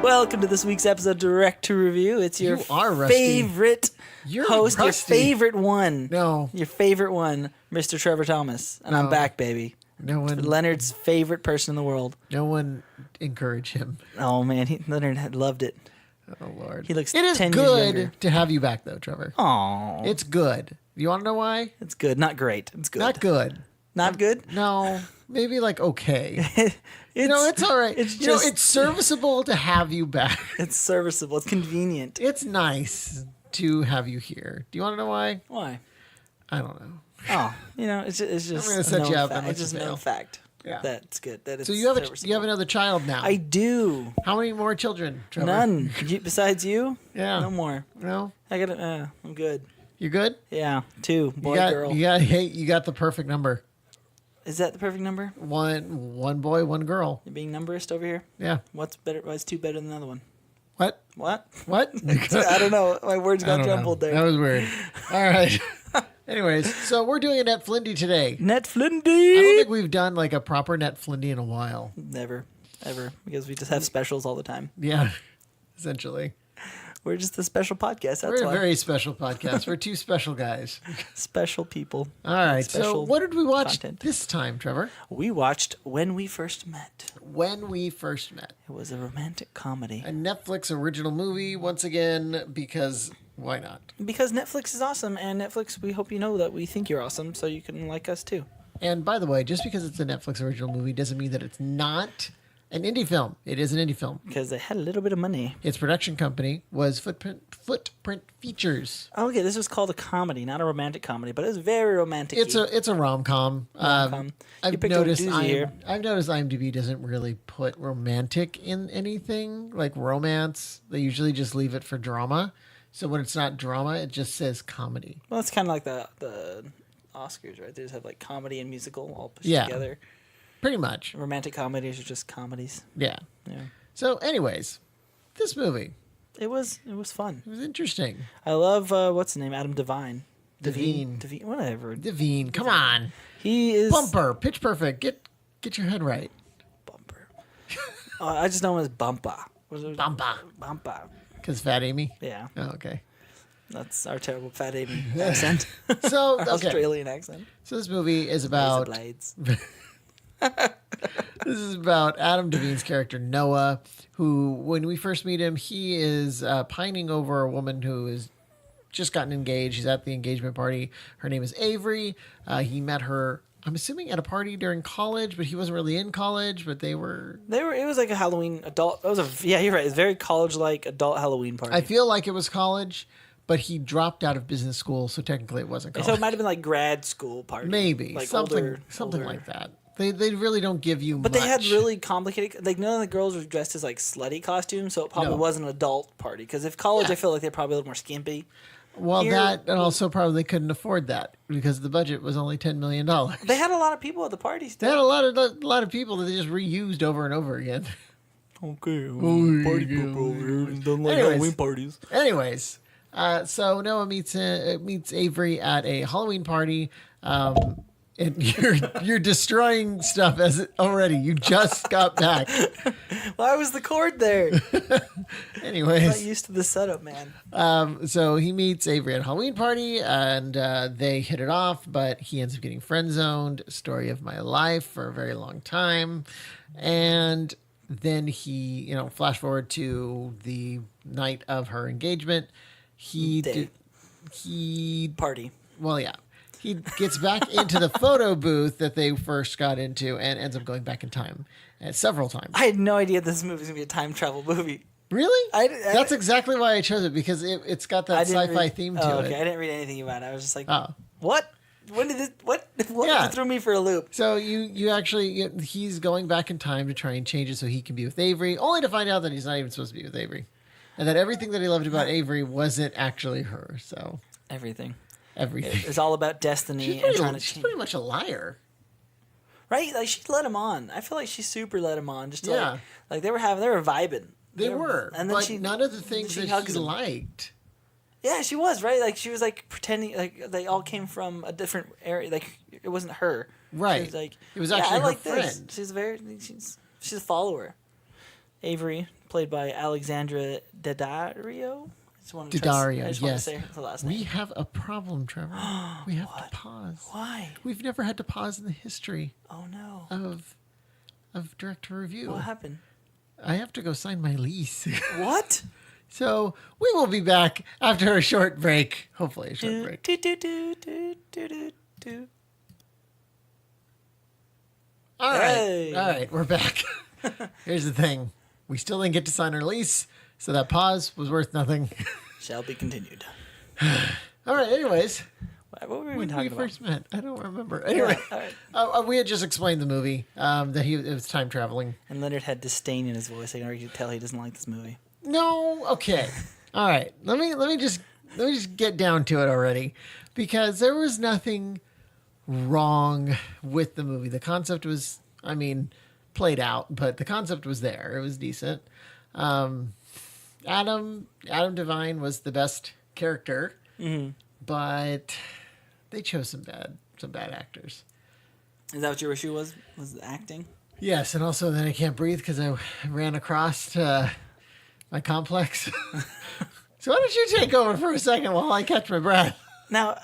Welcome to this week's episode of Direct to Review. It's your rusty. favorite host, rusty. your favorite one. No. Your favorite one, Mr. Trevor Thomas. And I'm back, baby. No one. Leonard's favorite person in the world. No one encourage him. Oh, man. Leonard had loved it. Oh, Lord. He looks It is 10 years younger. good to have you back, though, Trevor. Aw. It's good. You want to know why? It's good. Not great. It's good. Not good. Not good? No. Maybe like okay. It's it's all right. It's It's serviceable to have you back. It's serviceable. It's convenient. It's nice to have you here. Do you want to know why? Why? I don't know. Oh, it's just I'm gonna set you up and let It's just you a known fail. fact. Yeah. That's good. That it's So you have serviceable. another child now. I do. How many more children, Trevor? None. Besides you? Yeah. No more. No. I'm good. You good? Yeah. 2. Boy, girl. You got the perfect number. Is that the perfect number? One boy, one girl. You're being numberist over here? Yeah. What's better? Why is 2 better than the other one? What? What? I I don't know. My words got jumbled there. That was weird. All right. Anyways, so we're doing a Net Flindy today. Net Flindy. I don't think we've done like a proper Net Flindy in a while. Never. Ever. Because we just have specials all the time. Yeah, essentially. We're just a special podcast. That's We're why. a very special podcast. We're 2 special guys. Special people. All right. So Special what did we watch content. this time, Trevor? We watched When We First Met. When We First Met. It was a romantic comedy. A Netflix original movie, once again, because why not? Because Netflix is awesome, and Netflix, we hope you know that we think you're awesome, so you can like us too. And by the way, just because it's a Netflix original movie doesn't mean that it's not an indie film. It is an indie film. Because they had a little bit of money. Its production company was Footprint Features. Oh, okay, this was called a comedy, not a romantic comedy, but it was very romantic. It's a rom-com. Rom-com. You I've picked up a noticed doozy here. I've noticed IMDb doesn't really put romantic in anything like romance. They usually just leave it for drama. So when it's not drama, it just says comedy. Well, it's kind of like the Oscars, right? They just have like comedy and musical all pushed Yeah. together. Pretty much. Romantic comedies are just comedies. Yeah. Yeah. So anyways, this movie, It was fun. it was interesting. I love what's his name? Adam Devine. Devine. Whatever. Devine, come on. He is Bumper, Pitch Perfect. Get your head right. Bumper. I just know him as Bumpa. Bumpa. Bumpa. Because Fat Amy? Yeah, Oh, okay. that's our terrible Fat Amy accent. So, Our okay. Australian accent. So this movie is Razor about blades. this is about Adam Devine's character Noah, who, when we first meet him, he is pining over a woman who is just gotten engaged. He's at the engagement party. Her name is Avery. He met her, I'm assuming, at a party during college, but he wasn't really in college. But they were. It was like a Halloween adult. Yeah, you're right. It's very college-like adult Halloween party. I feel like it was college, but he dropped out of business school, so technically it wasn't college. So it might have been like grad school party. Maybe like something older. like that. They really don't give you. But much. they had really complicated. Like none of the girls were dressed as like slutty costumes, so it probably No. wasn't an adult party. Because if college, Yeah. I feel like they're probably a little more skimpy. Well, Here- that and also probably couldn't afford that because the budget was only $10 million. They had a lot of people at the parties. They had a lot of people that they just reused over and over again. Okay, party people over here don't like Anyways. Halloween parties. Anyways, so Noah meets Avery at a Halloween party. And you're destroying stuff already. You just got back. Why was the cord there? I'm Anyways, not used to the setup, man. so he meets Avery at a Halloween party, and they hit it off, but he ends up getting friend zoned. Story of my life for a very long time, and then he, flash forward to the night of her engagement. Party. He gets back into the photo booth that they first got into and ends up going back in time several times. I had no idea this movie was gonna be a time travel movie. Really? That's exactly why I chose it, because it's got that sci-fi theme to it. Okay, I didn't read anything about it. I was just like, Oh. what? When did this? What? Yeah. It threw me for a loop. So he's going back in time to try and change it so he can be with Avery, only to find out that he's not even supposed to be with Avery. And that everything that he loved about Avery wasn't actually her. So Everything. everything. It's all about destiny and trying to She's change. pretty much a liar. Right? Like she led him on. I feel like she super led him on. Just to, Yeah. like they were vibing. They were. And then but none of the things she that hugs he him. liked. Yeah, she was right. Like she was like pretending like they all came from a different area. Like it wasn't her. Right. She was like It was actually I her like this. friend. She's a follower. Avery, played by Alexandra Daddario. I just Daddario, want to yes. say the last We name. have a problem, Trevor. We have to pause. Why? We've never had to pause in the history Oh no. of director review. What happened? I have to go sign my lease. What? So we will be back after a short break. Hopefully a short Do, break. do, do, do, do, do, do, do. All right. Hey. All right. We're back. Here's the thing. We still didn't get to sign our lease, so that pause was worth nothing. Shall be continued. All right. Anyways, What were we when talking we about? first met, I don't remember. Anyway, All right. we had just explained the movie, that it was time traveling. And Leonard had disdain in his voice. I can already tell he doesn't like this movie. No. Okay. All right. Let me just get down to it already, because there was nothing wrong with the movie. The concept was, played out, but the concept was there. It was decent. Adam Devine was the best character, but they chose some bad actors. Is that what your issue was? Was the acting? Yes, and also then I can't breathe because I ran across my complex. So why don't you take over for a second while I catch my breath? Now,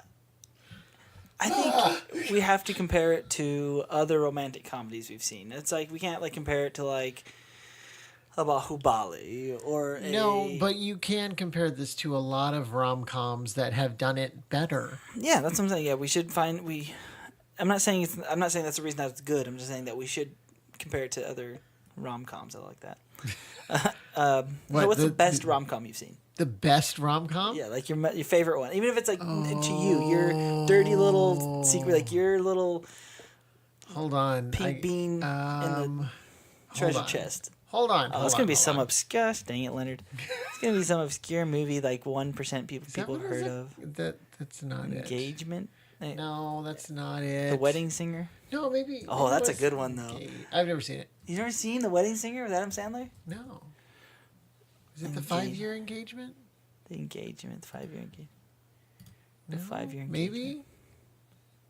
I think we have to compare it to other romantic comedies we've seen. It's like we can't compare it to Bahubali or No, but you can compare this to a lot of rom-coms that have done it better. Yeah, that's what I'm saying. Yeah, we should find I'm not saying that's the reason that it's good. I'm just saying that we should compare it to other rom-coms. I like that. So what's the best rom-com you've seen? The best rom-com? Yeah, like your favorite one. Even if it's to you, your dirty little secret, like your little Hold on. pink bean in the treasure chest. Hold on. Oh, it's going to be some obscure... Dang it, Leonard. It's going to be some obscure movie like 1% people have heard of. That's not Engagement? No, that's not it. The Wedding Singer? No, maybe. Oh, that's a good one, though. I've never seen it. You never seen The Wedding Singer with Adam Sandler? No. Is it the 5-year engagement? The Engagement, the 5-year engagement. The No, 5-year engagement. Maybe?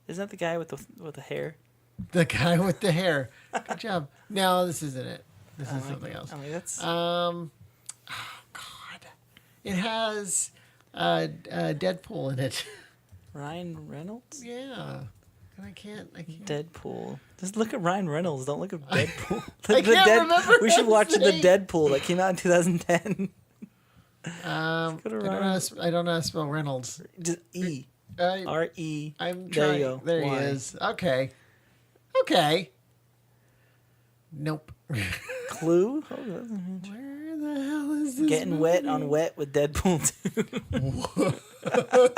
Isn't that the guy with the hair? The guy with the hair. Good job. No, this isn't it. This is something else. I mean, that's... Oh, God. It has Deadpool in it. Ryan Reynolds? Yeah. And I can't. Deadpool. Just look at Ryan Reynolds. Don't look at Deadpool. I can't remember We should his watch the name. Deadpool that came out in 2010. I don't know how to spell Reynolds. Just E. I'm R-E. trying. There you go. There he Y. is. Okay. Nope. Clue? Oh, Where the hell is this? Getting wet on wet with Deadpool 2.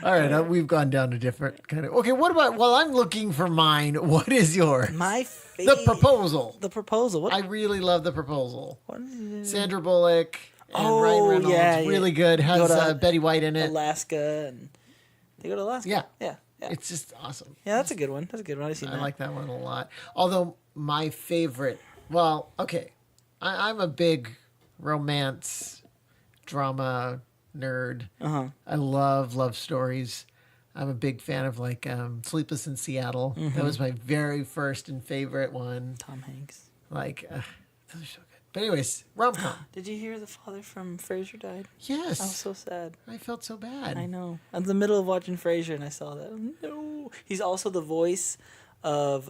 All right, we've gone down a different kind of. Okay, what about? While I'm looking for mine, what is yours? My favorite. The Proposal. The Proposal. What? I really love The Proposal. What is it? Sandra Bullock and Oh, Ryan Reynolds. yeah, really yeah. good. Has Go to Betty White in it. Alaska. And they go to Alaska. Yeah. Yeah. It's just awesome. Yeah, that's a good one. That's a good one. I've seen I that. like that one a lot. Although my favorite, well, okay, I'm a big romance drama nerd. Uh-huh. I love stories. I'm a big fan of Sleepless in Seattle. That was my very first and favorite one. Tom Hanks. Those are so good. But anyways, rom-com. Did you hear the father from Frasier died? Yes. I was so sad. I felt so bad. I know. I'm in the middle of watching Frasier and I saw that. No. He's also the voice of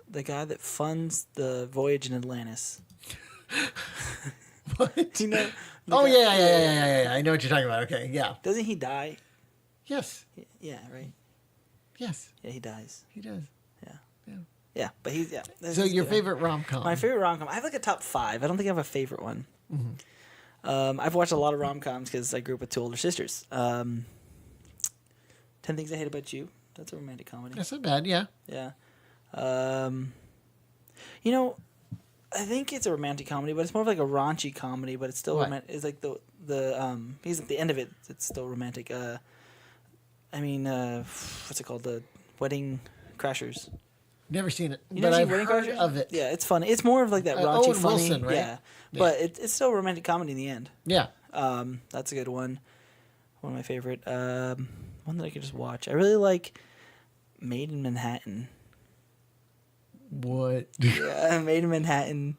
the guy that funds the voyage in Atlantis. What? You know? Oh, yeah. I know what you're talking about. Okay, yeah. Doesn't he die? Yes. Yeah, right? Yes, Yeah, he dies. he does. Yeah, but he's... Yeah. So your favorite rom-com? My favorite rom-com. I have a top 5. I don't think I have a favorite one. I've watched a lot of rom-coms because I grew up with 2 older sisters. 10 Things I Hate About You. That's a romantic comedy. That's not bad, yeah. Yeah. I think it's a romantic comedy, but it's more of like a raunchy comedy, but it's still What? romantic. It's like he's at the end of it, it's still romantic. What's it called? The Wedding Crashers. Never seen it, You but never seen I've Wedding heard Crashers? of it. Yeah, it's funny. It's more of like that raunchy, Owen funny. Wilson, right? Yeah. But it's still a romantic comedy in the end. Yeah. That's a good one. One of my favorite. One that I could just watch. I really like Made in Manhattan. What? Yeah, Made in Manhattan.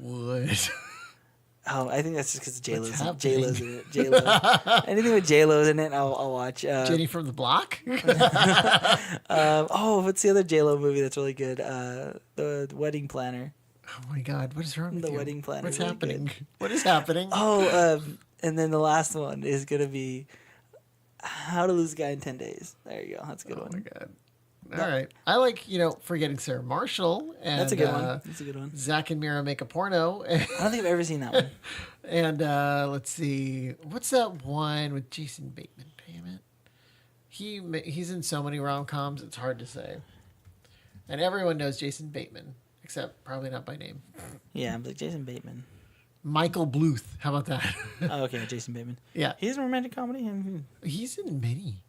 Would. Oh, I think that's just because J-Lo's in it. J-Lo. Anything with J-Lo's in it, I'll watch. Jenny from the Block? What's the other J-Lo movie that's really good? The Wedding Planner. Oh my God, what is wrong with The you? Wedding Planner. What's really happening? good. What is happening? And then the last one is going to be How to Lose a Guy in 10 Days. There you go. That's a good one. Oh my God. All right. I like, Forgetting Sarah Marshall. And, That's a good one. That's a good one. Zach and Mira Make a Porno. I don't think I've ever seen that one. And let's see. What's that one with Jason Bateman? Damn it. He's in so many rom-coms, it's hard to say. And everyone knows Jason Bateman, except probably not by name. Yeah, I'm like Jason Bateman. Michael Bluth. How about that? Oh, okay, Jason Bateman. Yeah. He's in romantic comedy. He's in many.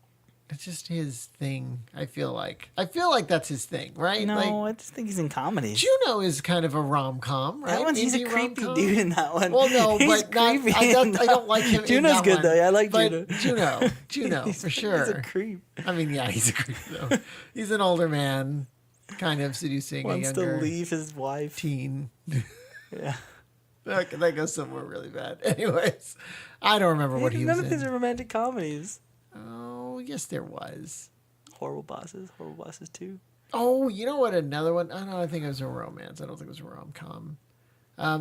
It's just his thing, I feel like. That's his thing, right? No, I just think he's in comedies. Juno is kind of a rom-com, right? That one's, he's a creepy dude in that one. Well, no, he's but not, I don't like him Juno's in that good, one. though. I like but Juno. Juno, for sure. He's a creep. I mean, yeah, he's a creep, though. He's an older man, kind of seducing Wants a younger to leave his wife. teen. Yeah. That goes somewhere really bad. Anyways, I don't remember what he was in. None of these are romantic comedies. Oh, yes, there was. Horrible Bosses 2. Oh, you know what? Another one. Oh, no, I think it was a romance. I don't think it was a rom-com.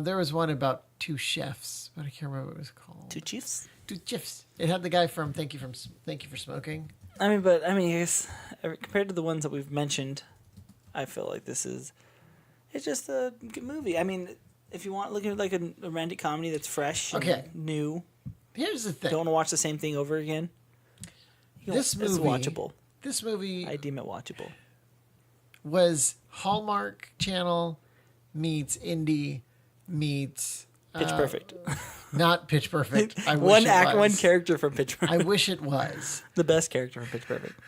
There was one about two chefs, but I can't remember what it was called. Two Chiefs? Two chefs. It had the guy from Thank You for Smoking. I guess compared to the ones that we've mentioned, I feel like it's just a good movie. I mean, if you want looking at like a romantic comedy that's fresh, and new. Here's the thing. Don't want to watch the same thing over again. This movie is watchable. This movie, I deem it watchable. Was Hallmark Channel meets indie meets Pitch Perfect. Not Pitch Perfect. I wish one character from Pitch Perfect. I wish it was the best character from Pitch Perfect.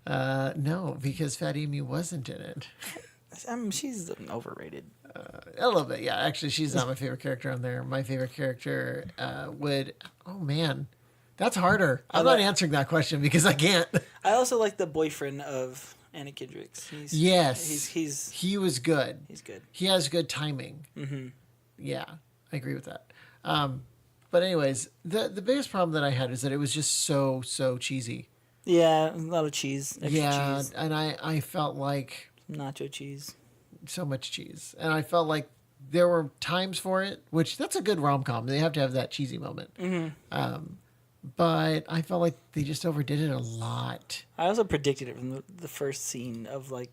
No, because Fat Amy wasn't in it. She's overrated. A little bit, yeah. Actually, she's not my favorite character on there. My favorite character would. Oh man. That's harder. I'm not answering that question because I can't. I also like the boyfriend of Anna Kendrick's. He was good. He's good. He has good timing. Mm-hmm. Yeah, I agree with that. But anyways, the biggest problem that I had is that it was just so cheesy. Yeah, a lot of cheese. Extra cheese. Cheese. And I felt like nacho cheese. So much cheese, and I felt like there were times for it, which that's a good rom-com. They have to have that cheesy moment. Mm-hmm. But I felt like they just overdid it a lot. I also predicted it from the first scene of like.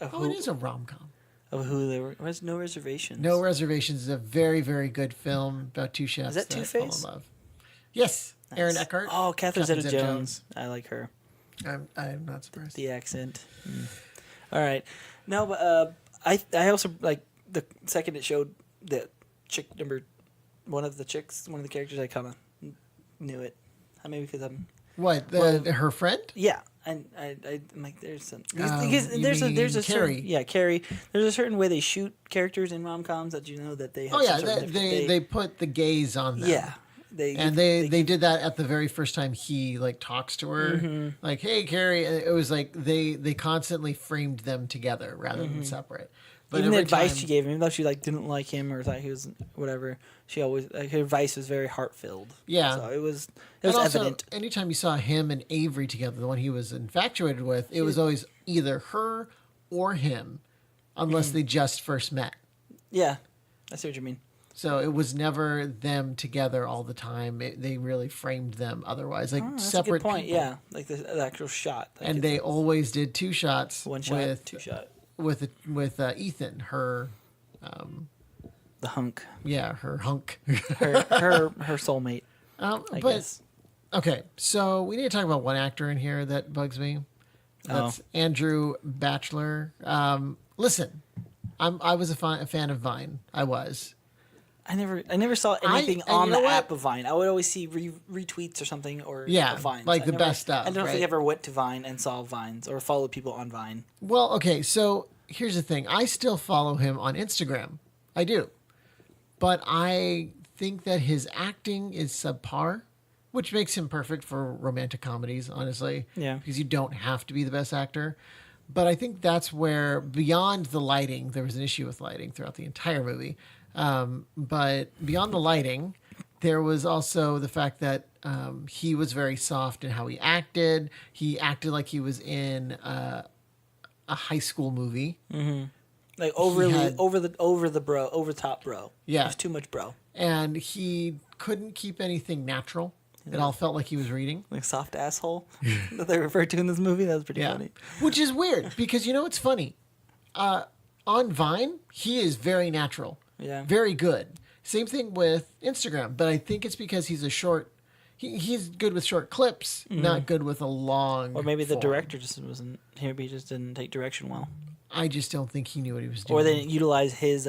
It is a rom-com. Of who they were. There's No Reservations. No Reservations is a very, very good film about two chefs that Two-Face? fall in love. Yes, nice. Aaron Eckhart. Oh, Catherine Zeta-Jones. I like her. I'm not surprised. The accent. All right. No, but I also like the second it showed the chick one of the characters. I kind of knew it. Maybe because I'm her friend. Yeah, and I'm like there's some there's a Carrie. Certain, Carrie. There's a certain way they shoot characters in rom-coms that that they have. They put the gaze on them. Yeah. They did that at the very first time he like talks to her, like, "Hey, Carrie." It was like they constantly framed them together rather than separate. But even the advice she gave him, even though she like didn't like him or thought he was whatever, she always her advice was very heart-filled. Yeah, so it was also, evident. Anytime you saw him and Avery together, the one he was infatuated with, it was always either her or him, unless they just first met. Yeah, I see what you mean. So it was never them together all the time. They really framed them otherwise, like separate. A good point. people. Yeah, like the actual shot. Like and they always did two shots. One shot, two shot. With Ethan, her. The hunk. Yeah, her hunk. her soulmate. I guess. Okay, so we need to talk about one actor in here that bugs me. That's Andrew Bachelor. Listen, I was a fan of Vine. I was. I never saw anything on the app of Vine. I would always see retweets or something or Vines. Like the best stuff. I don't think I ever went to Vine and saw Vines or followed people on Vine. Well, okay, so here's the thing. I still follow him on Instagram. I do. But I think that his acting is subpar, which makes him perfect for romantic comedies, honestly. Yeah. Because you don't have to be the best actor. But I think that's where, beyond the lighting, there was an issue with lighting throughout the entire movie. But beyond the lighting, there was also the fact that he was very soft in how he acted. He acted like he was in a high school movie. Mm-hmm. Like overly over the top bro. Yeah, there's too much bro. And he couldn't keep anything natural. It all felt like he was reading. Like soft asshole that they referred to in this movie. That was pretty funny. Which is weird because you know what's funny? On Vine, he is very natural. Yeah. Very good. Same thing with Instagram, but I think it's because he's a short. He's good with short clips, not good with a long. Or maybe the form. director just wasn't. Maybe he just didn't take direction well. I just don't think he knew what he was doing. Or they didn't utilize his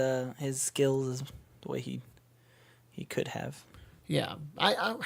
skills as the way he could have. Yeah, I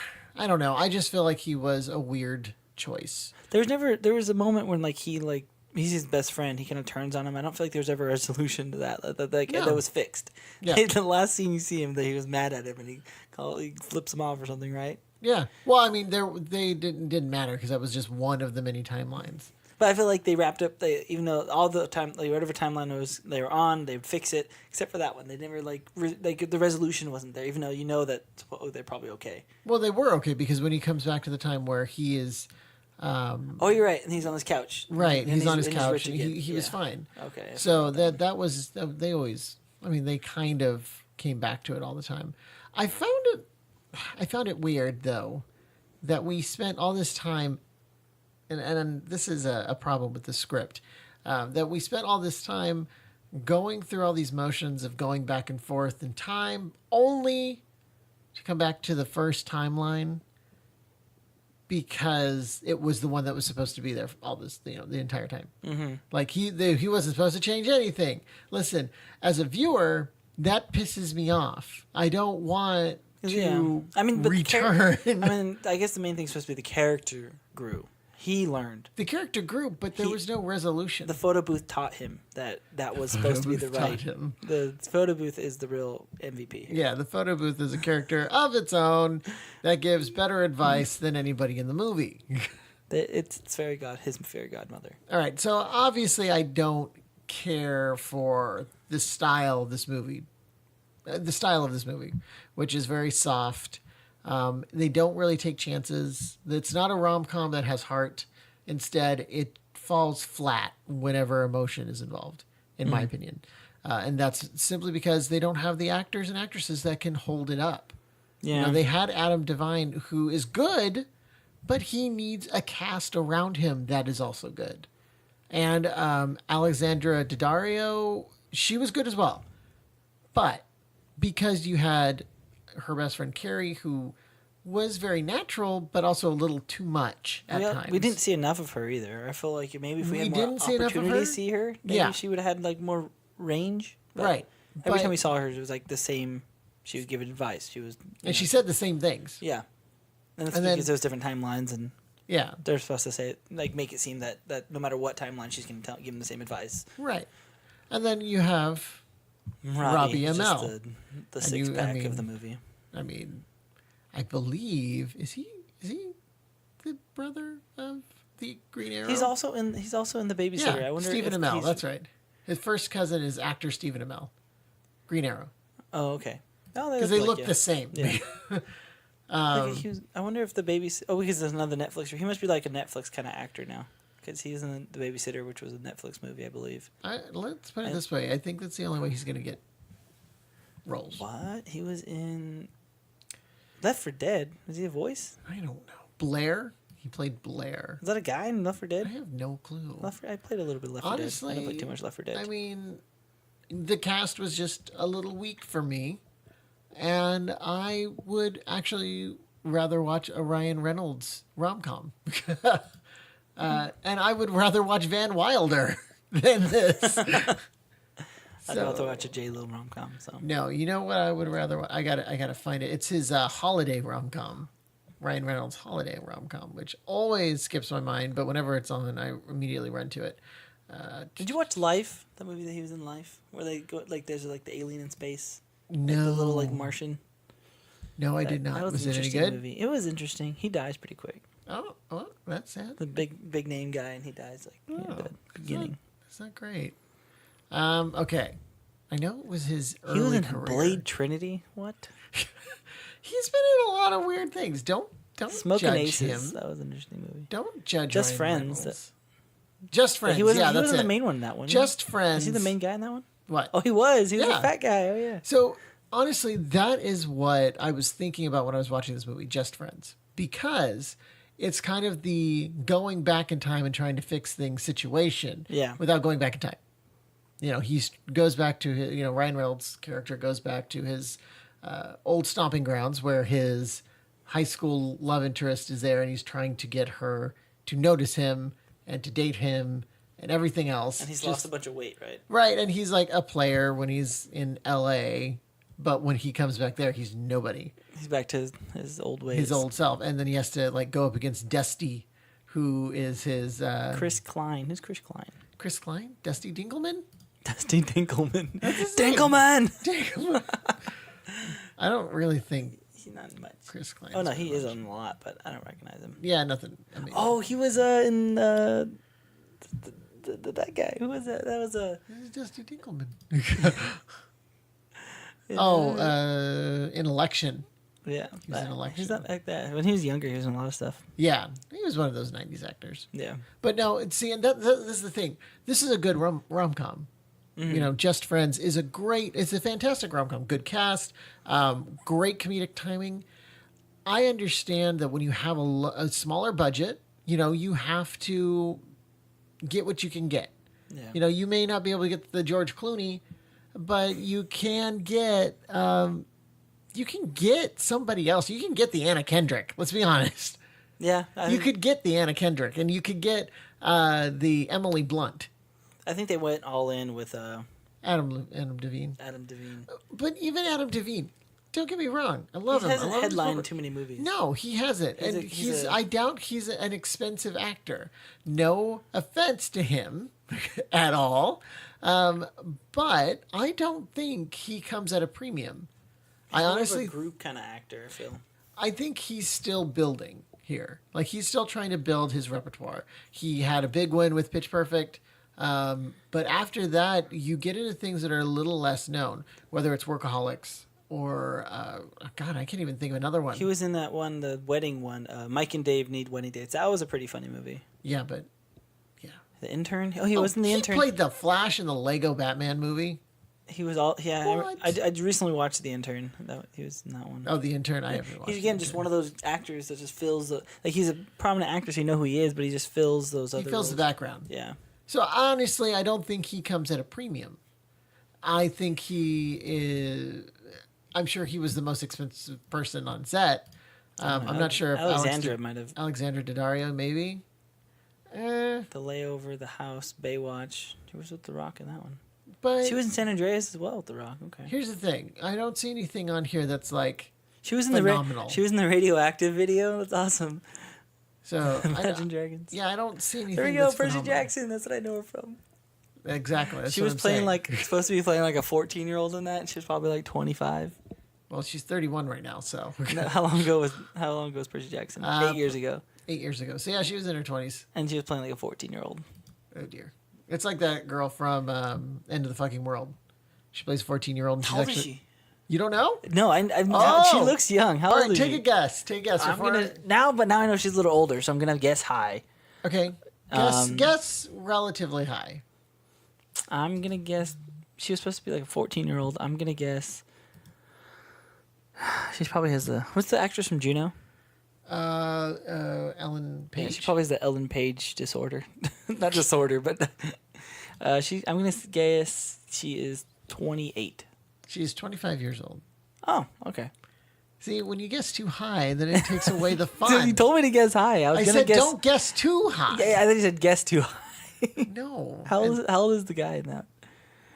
don't know. I just feel like he was a weird choice. There was a moment when he's his best friend. He kind of turns on him. I don't feel like there's ever a solution to that. That was fixed. Yeah. The last scene you see him, that he was mad at him and he flips him off or something, right? Yeah. Well, I mean, they didn't matter because that was just one of the many timelines. But I feel like they wrapped up. Even though all the time, whatever timeline they were on, they would fix it. Except for that one, they never the resolution wasn't there. Even though you know that they're probably okay. Well, they were okay because when he comes back to the time where he is. Oh, you're right, and he's on his couch. Right, he's on his couch, and he was fine. Okay. So that was they always. I mean, they kind of came back to it all the time. I found it weird though that we spent all this time. And this is a problem with the script, that we spent all this time going through all these motions of going back and forth in time, only to come back to the first timeline because it was the one that was supposed to be there for all this, the entire time. Mm-hmm. Like he wasn't supposed to change anything. Listen, as a viewer, that pisses me off. I don't want to return. I guess the main thing's supposed to be the character grew. He learned. The character grew, but there was no resolution. The photo booth taught him that was supposed to be the right. The photo booth is the real MVP. Yeah, the photo booth is a character of its own that gives better advice than anybody in the movie. It's his fairy godmother. All right, so obviously I don't care for the style of this movie. Which is very soft. They don't really take chances. It's not a rom-com that has heart. Instead, it falls flat whenever emotion is involved, in my opinion. And that's simply because they don't have the actors and actresses that can hold it up. Yeah. They had Adam Devine, who is good, but he needs a cast around him that is also good. And Alexandra Daddario, she was good as well. But because you had her best friend Carrie, who was very natural, but also a little too much at times. We didn't see enough of her either. I feel like maybe if we had more opportunity to see her, maybe she would have had more range. Right. Every time we saw her, it was the same. She was giving advice. And she said the same things. Yeah. And that's because there's different timelines, and they're supposed to say make it seem that no matter what timeline, she's going to give them the same advice. Right. And then you have Robbie Amell, just the six pack of the movie. I mean, I believe is he the brother of the Green Arrow? He's also in the Babysitter. Yeah, I wonder Stephen Amell. That's right. His first cousin is actor Stephen Amell, Green Arrow. Oh, okay. Because they look the same. Yeah. I wonder if the because there's another Netflix. He must be like a Netflix kind of actor now. Because he's in the Babysitter, which was a Netflix movie, I believe. Let's put it this way. I think that's the only way he's going to get roles. What? He was in Left 4 Dead. Was he a voice? I don't know. Blair? He played Blair. Is that a guy in Left 4 Dead? I have no clue. I played a little bit of Left 4 Dead. Honestly, I don't play too much Left 4 Dead. I mean, the cast was just a little weak for me. And I would actually rather watch a Ryan Reynolds rom-com. And I would rather watch Van Wilder than this. I'd rather watch a J-Lo rom-com. So no, you know what I would rather? I gotta find it. It's his holiday rom-com, Ryan Reynolds' holiday rom-com, which always skips my mind. But whenever it's on, I immediately run to it. Did you watch Life? The movie that he was in, Life, where they go there's the alien in space. No, the little Martian. No, I did not. Was it any good? Movie. It was interesting. He dies pretty quick. Oh, that's sad. The big name guy, and he dies at the beginning. It's not great. Okay. I know it was his early He was in career. Blade Trinity. What? He's been in a lot of weird things. Don't Smoking judge Aces. him. That was an interesting movie. Don't judge Just Ryan Friends. Reynolds. Just Friends. He wasn't, yeah, he that's wasn't it. the main one in that one. Just Friends. Was he the main guy in that one? What? Oh, he was. He was Yeah. a fat guy. Oh, yeah. So honestly, that is what I was thinking about when I was watching this movie, Just Friends, because it's kind of the going back in time and trying to fix things situation. Yeah. Without going back in time. You know, he goes back to his, Ryan Reynolds' character goes back to his old stomping grounds where his high school love interest is there, and he's trying to get her to notice him and to date him and everything else. And he's lost a bunch of weight, right? Right, and he's like a player when he's in L.A., but when he comes back there, he's nobody. He's back to his old ways. His old self. And then he has to like go up against Dusty, who is his... Chris Klein. Who's Chris Klein? Chris Klein? Dusty Dinkelman? Dusty Dinkelman. Dinkelman! Dinkelman! I don't really think He's not much. Chris Klein. Oh, no, he is on a lot, but I don't recognize him. Yeah, nothing. I mean, Oh, he was in that guy. Who was that? That was this is Dusty Dinkelman. In Election. Yeah. He's in Election. He's not like that. When he was younger, he was in a lot of stuff. Yeah, he was one of those 90s actors. Yeah. But no, see, and this is the thing. This is a good rom-com. Mm-hmm. Just Friends is it's a fantastic rom-com. Good cast, great comedic timing. I understand that when you have a smaller budget, you have to get what you can get. Yeah. You may not be able to get the George Clooney, but you can get somebody else. You can get the Anna Kendrick. Let's be honest. Yeah. You could get the Anna Kendrick, and you could get the Emily Blunt. I think they went all in with Adam Devine. Adam Devine. But even Adam Devine, don't get me wrong, I love him. He hasn't I love his headlined work. too many movies. No, he hasn't, I doubt he's an expensive actor. No offense to him at all, but I don't think he comes at a premium. He's I more honestly of a group kind of actor, I feel. I think he's still building here. Like, he's still trying to build his repertoire. He had a big win with Pitch Perfect. But after that, you get into things that are a little less known, whether it's Workaholics or, God, I can't even think of another one. He was in that one, the wedding one, Mike and Dave Need Wedding Dates. That was a pretty funny movie. Yeah, but, yeah. The Intern? Oh, he was in The Intern. He played the Flash in the Lego Batman movie. He was all, yeah. What? I recently watched The Intern. He was in that one. Oh, The Intern. I haven't watched. He's again just one of those actors that just fills the, like, he's a prominent actor, so you know who he is, but he just fills those other He fills the roles. background. Yeah. So honestly, I don't think he comes at a premium. I think he is. I'm sure he was the most expensive person on set. I'm not sure if Alexandra might have. Alexandra Daddario, maybe. The Layover, The House, Baywatch. She was with The Rock in that one. But She was in San Andreas as well with The Rock. Okay. here's the thing: I don't see anything on here that's like She was in phenomenal. she was in the Radioactive video. That's awesome. so. Imagine Dragons. Yeah, I don't see anything. There we go, that's Percy phenomenal. Jackson. That's what I know her from. Exactly. That's She what was I'm playing saying. like supposed to be playing like a 14-year-old in that. And she was probably like 25. Well, she's 31 right now, so No, how long ago was Percy Jackson? 8 years ago. 8 years ago. So yeah, she was in her 20s. And she was playing like a 14-year-old. Oh dear. It's like that girl from End of the Fucking World. She plays 14-year-old. How old is she? You don't know? No, Oh! she looks young. How All old right, is take she? a guess. Take a guess. I'm before- gonna now I know she's a little older, so I'm gonna guess high. Okay. Guess relatively high. I'm gonna guess she was supposed to be like a 14-year-old. I'm gonna guess she probably has what's the actress from Juno? Ellen Page. Yeah, she probably has the Ellen Page disorder. Not disorder, but I'm gonna guess she is 28. She's 25 years old. Oh, okay. See, when you guess too high, then it takes away the So fun. you told me to guess high. I was I gonna said guess. don't guess too high. Yeah, I think you said guess too high. No. How old is the guy in that?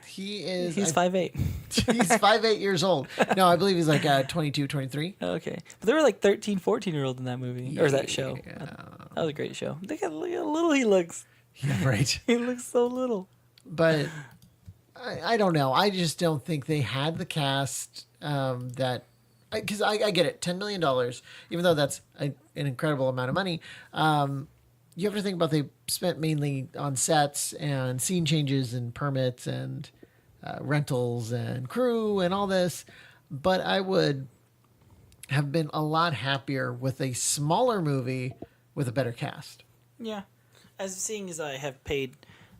He is. He's 5'8". He's 5'8" years old. No, I believe he's like 22, 23. Okay, but there were like 13, 14-year-olds in that movie or that show. Yeah. That was a great show. Look how little he looks. Yeah, right. He looks so little. But I don't know. I just don't think they had the cast that. Because I get it, $10 million, even though that's an incredible amount of money. you have to think about they spent mainly on sets and scene changes and permits and rentals and crew and all this. But I would have been a lot happier with a smaller movie with a better cast. Yeah. As seeing as I have paid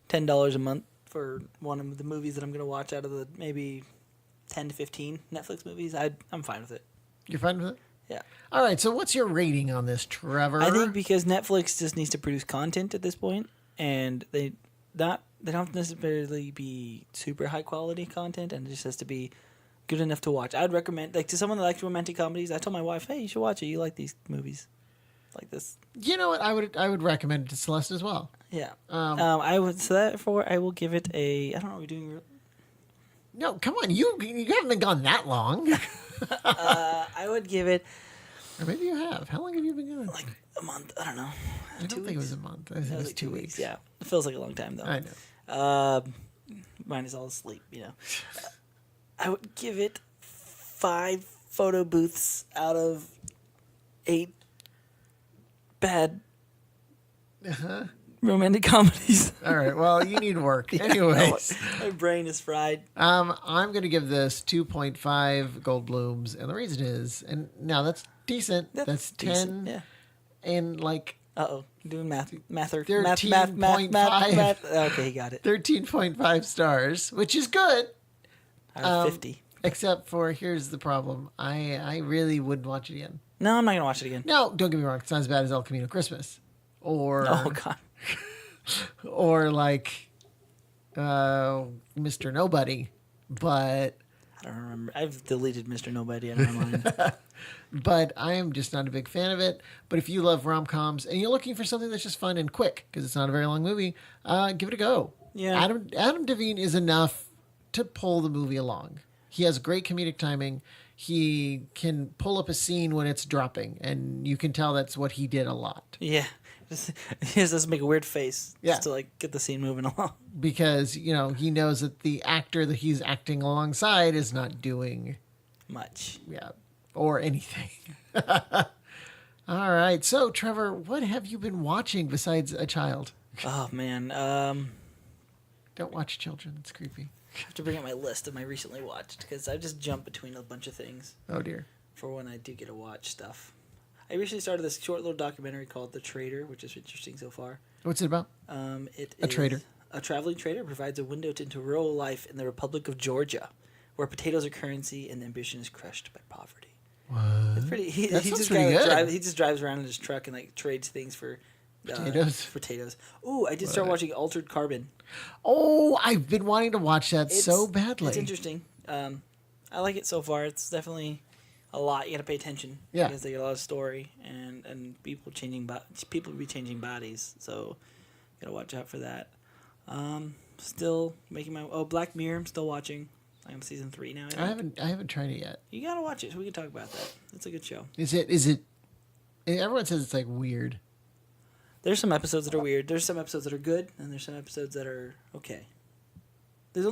$10 a month for one of the movies that I'm going to watch out of the maybe 10 to 15 Netflix movies, I'm fine with it. You're fine with it? Yeah. All right, so what's your rating on this, Trevor? I think because Netflix just needs to produce content at this point, and they don't necessarily be super high quality content, and it just has to be good enough to watch. I'd recommend, like, to someone that likes romantic comedies, I told my wife, hey, you should watch it. You like these movies like this. You know what? I would recommend it to Celeste as well. Yeah. I would, so therefore I will give it a, I don't know, are we doing... No, come on. You haven't been gone that long. I would give it... Or maybe you have. How long have you been gone? Like a month. I don't know. I don't think it was a month. I think it was like 2 weeks. Yeah. It feels like a long time, though. I know. Mine is all asleep, you know. I would give it 5 photo booths out of 8 bad romantic comedies. All right. Well, you need work. Anyways. My brain is fried. I'm going to give this 2.5 gold blooms. And the reason is, and now that's decent. That's 10. Decent, yeah. And like... Uh-oh. Doing math. 13.5. Okay, he got it. 13.5 stars, which is good. Out of 50. Except for, here's the problem. I really wouldn't watch it again. No, I'm not going to watch it again. No, don't get me wrong. It's not as bad as El Camino Christmas. Or... Oh, God. Or like Mr. Nobody. But... I don't remember. I've deleted Mr. Nobody out of my mind. But I am just not a big fan of it. But if you love rom-coms and you're looking for something that's just fun and quick, because it's not a very long movie, give it a go. Yeah. Adam Devine is enough to pull the movie along. He has great comedic timing. He can pull up a scene when it's dropping, and you can tell that's what he did a lot. Yeah. He just make a weird face just to like get the scene moving along. Because, you know, he knows that the actor that he's acting alongside is not doing much. Yeah. Or anything. All right. So, Trevor, what have you been watching besides a child? Oh, man. Don't watch children. It's creepy. I have to bring up my list of my recently watched because I just jump between a bunch of things. Oh, dear. For when I do get to watch stuff. I recently started this short little documentary called The Trader, which is interesting so far. What's it about? A trader. A traveling trader provides a window into rural life in the Republic of Georgia, where potatoes are currency and ambition is crushed by poverty. What? It's pretty. He just drives around in his truck and like trades things for potatoes. Ooh, I did start watching Altered Carbon. Oh, I've been wanting to watch that so badly. It's interesting. I like it so far. It's definitely a lot. You got to pay attention. Yeah. Because they get a lot of story and people be changing bodies. So got to watch out for that. Still making my Black Mirror. I'm still watching. I'm on season 3 now. I haven't tried it yet. You gotta watch it so we can talk about that. It's a good show. Is it? Everyone says it's like weird. There's some episodes that are weird. There's some episodes that are good, and there's some episodes that are okay. There's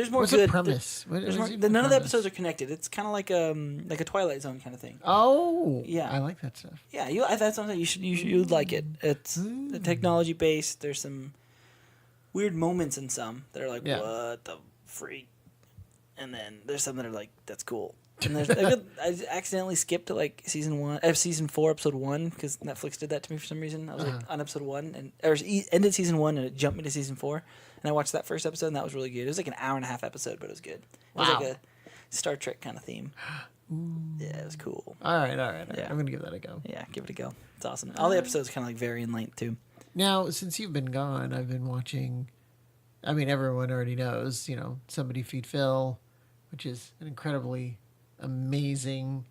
more What's good. The premise? None of the episodes are connected. It's kind of like a Twilight Zone kind of thing. Oh, yeah, I like that stuff. Yeah, that's something you'd like it. It's the technology based. There's some weird moments in some that are like, what the freak, and then there's some that are like, that's cool. And I accidentally skipped to like season 4, episode 1, because Netflix did that to me for some reason. I was like on episode 1 ended season 1 and it jumped me to season 4, and I watched that first episode and that was really good. It was like an hour and a half episode, but it was good. It was like a Star Trek kind of theme. Ooh. Yeah, it was cool. All right. Yeah. I'm gonna give that a go. Yeah, give it a go. It's awesome. All the episodes kind of like vary in length too. Now, since you've been gone, I've been watching. I mean, everyone already knows. Somebody Feed Phil, which is an incredibly amazing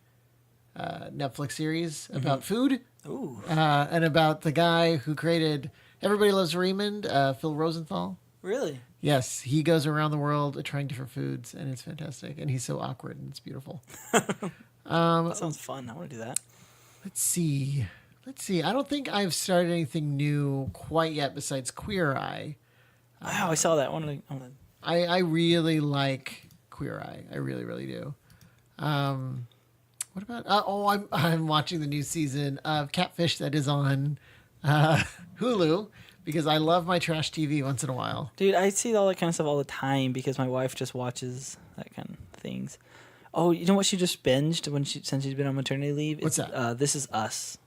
Netflix series about food. Ooh. And about the guy who created Everybody Loves Raymond, Phil Rosenthal. Really? Yes, he goes around the world trying different foods, and it's fantastic. And he's so awkward, and it's beautiful. That sounds fun. I want to do that. Let's see. I don't think I've started anything new quite yet besides Queer Eye. Wow, I saw that. I really like Queer Eye. I really, really do. What about? I'm watching the new season of Catfish that is on Hulu, because I love my trash TV once in a while. Dude, I see all that kind of stuff all the time because my wife just watches that kind of things. Oh, you know what she just binged since she's been on maternity leave? What's that? This Is Us.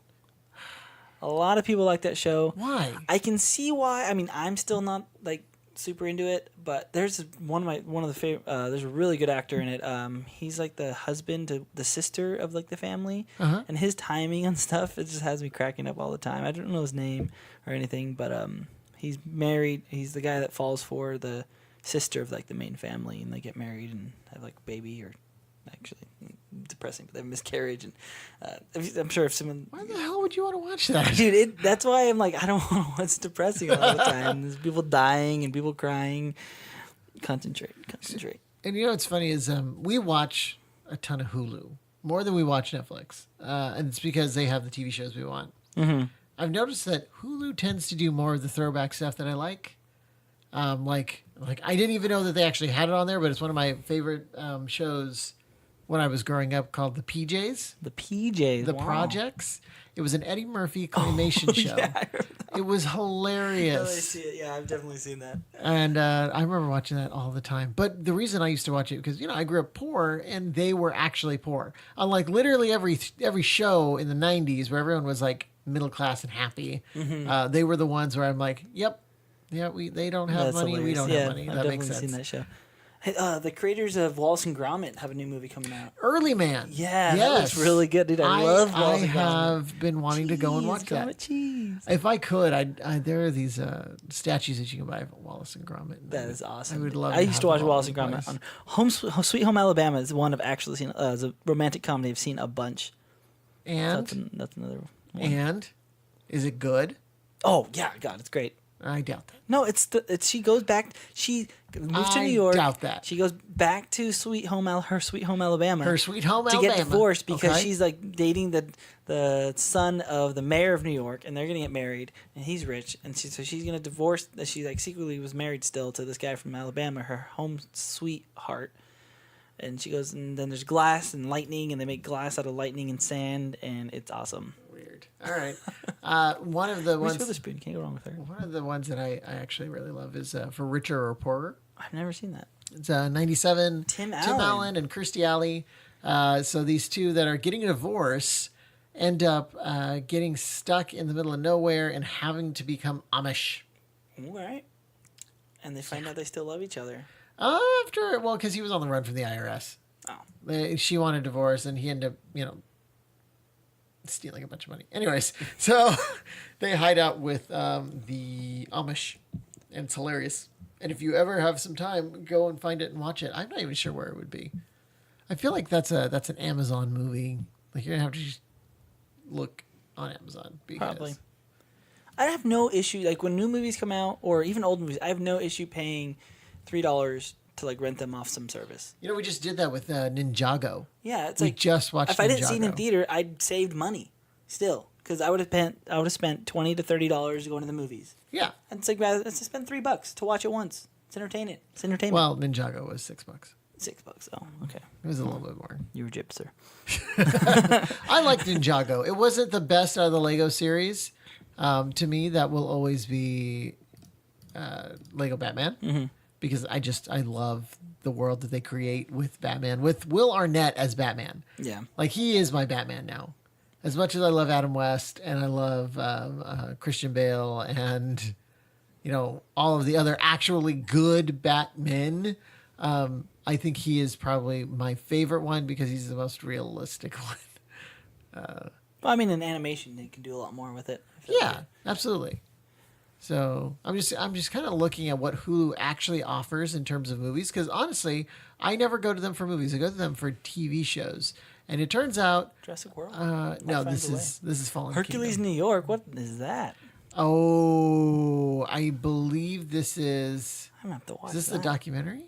A lot of people like that show. Why? I can see why. I mean, I'm still not like super into it, but there's one of the favorite. There's a really good actor in it. He's like the husband to the sister of like the family, and his timing and stuff, it just has me cracking up all the time. I don't know his name or anything, but he's married. He's the guy that falls for the sister of like the main family, and they get married and have like a baby, or actually depressing, but they have a miscarriage. And I'm sure if someone, why the hell would you want to watch that, dude? That's why I'm like, I don't want to watch depressing all the time. There's people dying and people crying. Concentrate. And you know what's funny is we watch a ton of Hulu, more than we watch Netflix, and it's because they have the TV shows we want. Mm-hmm. I've noticed that Hulu tends to do more of the throwback stuff that I like. Like I didn't even know that they actually had it on there, but it's one of my favorite shows when I was growing up, called The PJs. The PJs. The Projects. It was an Eddie Murphy claymation show. Yeah, I heard that. It was hilarious. I see it. Yeah, I've definitely seen that. And I remember watching that all the time. But the reason I used to watch it, because, I grew up poor, and they were actually poor. Unlike literally every show in the 90s where everyone was like middle class and happy, they were the ones where I'm like, yep, yeah, they don't have money, hilarious. We don't have money. That makes sense. I've definitely seen that show. Hey, the creators of Wallace and Gromit have a new movie coming out. Early Man. Yeah, that looks really good, dude. I love Wallace and Gromit. I have been wanting to go and watch that. Cheese. If I could, there are these statues that you can buy of Wallace and Gromit. That is awesome. I would love. I used to watch Wallace and Gromit on Sweet Home Alabama. Is one I've actually seen. It's a romantic comedy. I've seen a bunch. And so that's another one. And is it good? Oh yeah, God, it's great. I doubt that. No, she goes back. She moves to New York. I doubt that. She goes back to her sweet home Alabama. Her sweet home to Alabama. Get divorced because she's like dating the son of the mayor of New York, and they're gonna get married, and he's rich, and so she's gonna divorce. She like secretly was married still to this guy from Alabama, her home sweetheart. And she goes, and then there's glass and lightning, and they make glass out of lightning and sand, and it's awesome. Weird. All right. One of the ones. Witherspoon, can't go wrong with her. One of the ones that I actually really love is For Richer or Poorer. I've never seen that. It's 97. Tim Allen and Kirstie Alley. So these two that are getting a divorce end up getting stuck in the middle of nowhere and having to become Amish. All right. And they find out they still love each other. Because he was on the run from the IRS. Oh. She wanted divorce, and he ended up, stealing a bunch of money. Anyways, so they hide out with the Amish, and it's hilarious. And if you ever have some time, go and find it and watch it. I'm not even sure where it would be. I feel like that's an Amazon movie. Like, you're gonna have to just look on Amazon. Probably. I have no issue, like when new movies come out, or even old movies, I have no issue paying $3 to like rent them off some service. We just did that with Ninjago. Yeah, it's we like just watched. If I didn't see it in theater, I'd saved money still, because I would have spent $20 to $30 going to the movies. Yeah, and it's like rather let's spend $3 to watch it once. It's entertainment. It's entertainment. Well, Ninjago was $6. $6. Oh, okay. It was a little bit more. You were gypped, sir. I liked Ninjago. It wasn't the best out of the Lego series. To me, that will always be Lego Batman. Mm-hmm. Because I love the world that they create with Batman, with Will Arnett as Batman. Yeah. Like, he is my Batman now. As much as I love Adam West and I love Christian Bale and, all of the other actually good Batmen, I think he is probably my favorite one because he's the most realistic one. Well, I mean, in animation, they can do a lot more with it. Yeah, absolutely. So I'm just kind of looking at what Hulu actually offers in terms of movies, because honestly, I never go to them for movies. I go to them for TV shows, and it turns out Jurassic World. No, this is Fallen Hercules, Kingdom. New York. What is that? Oh, I believe this is. I'm gonna have to watch. Is this the documentary?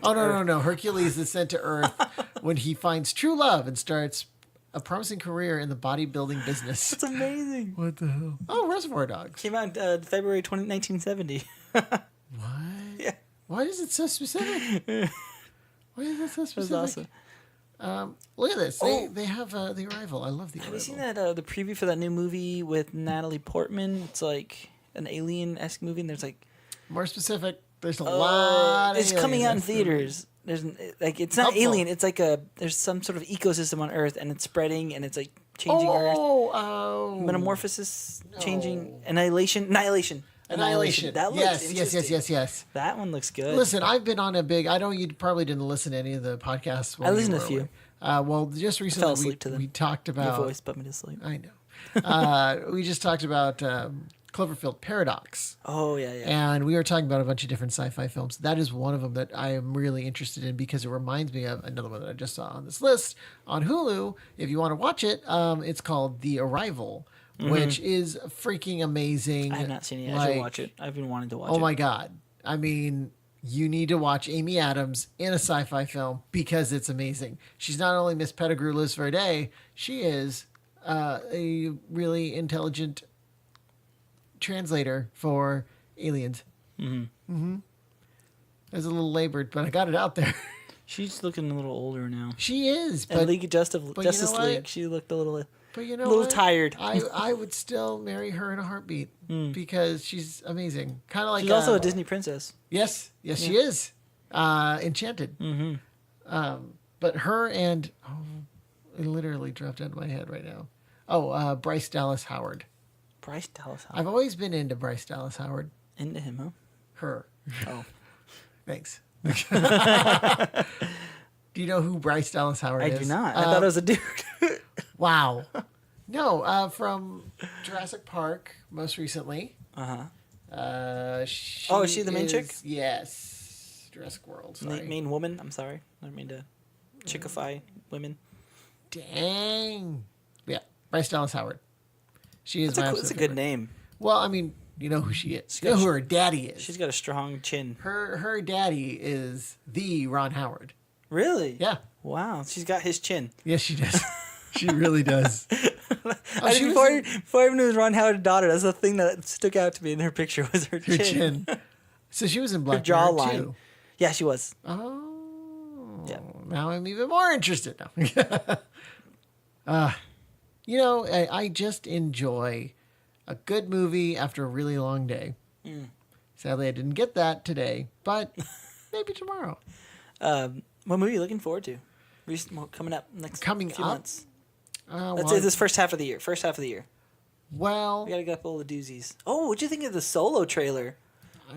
No. Hercules is sent to Earth when he finds true love and starts a promising career in the bodybuilding business. That's amazing. What the hell? Oh, Reservoir Dogs. Came out February 1970. What? Yeah. Why is it so specific? Why is it so specific? That's awesome. Look at this. They have The Arrival. I love The Arrival. Have you seen that the preview for that new movie with Natalie Portman? It's like an alien-esque movie, and there's like more specific. There's a lot. It's coming out in theaters. There's like it's not alien. It's like there's some sort of ecosystem on Earth, and it's spreading, and it's like changing Earth. Metamorphosis, changing, annihilation. That looks interesting. Yes. That one looks good. Listen, I've been on a big. I know you probably didn't listen to any of the podcasts. I listened to a few. Well, just recently fell asleep to them. We talked about. Your voice put me to sleep. I know. We just talked about Cloverfield Paradox. Oh yeah. And we were talking about a bunch of different sci-fi films. That is one of them that I am really interested in because it reminds me of another one that I just saw on this list on Hulu. If you want to watch it, it's called The Arrival. Which is freaking amazing. I have not seen it yet. I should watch it. I've been wanting to watch it. Oh my God. I mean, you need to watch Amy Adams in a sci-fi film because it's amazing. She's not only Miss Pettigrew lives for a day, she is a really intelligent translator for aliens. Mm-hmm. It was a little labored, but I got it out there. She's looking a little older now. She is. But League of Justice League, she looked a little... But you know, a little tired. I would still marry her in a heartbeat because she's amazing. Kind of like she's also a Disney princess. Yes, she is. Enchanted. Mm-hmm. But her and it literally dropped out of my head right now. Bryce Dallas Howard. Bryce Dallas Howard. I've always been into Bryce Dallas Howard. Into him, huh? Her. Oh, thanks. Do you know who Bryce Dallas Howard is? I do not. I thought it was a dude. Wow. No, from Jurassic Park, most recently. Is she the main chick? Yes. Jurassic World, sorry. Main woman? I'm sorry. I don't mean to chickify women. Dang. Yeah, Bryce Dallas Howard. She is That's a good name. Well, I mean, you know who she is. You know who her daddy is. She's got a strong chin. Her daddy is the Ron Howard. Really? Yeah. Wow. She's got his chin. Yes, she does. She really does. Before I even knew it was Ron Howard's daughter, that's the thing that stuck out to me in her picture was her chin. So she was in Black Mirror jawline too. Yeah, she was. Oh. Yeah. Now I'm even more interested now. You know, I just enjoy a good movie after a really long day. Sadly, I didn't get that today, but maybe tomorrow. What movie are you looking forward to? Coming up next few months. Let's say this first half of the year. Well, we gotta get up all the doozies. Oh, what'd you think of the Solo trailer? I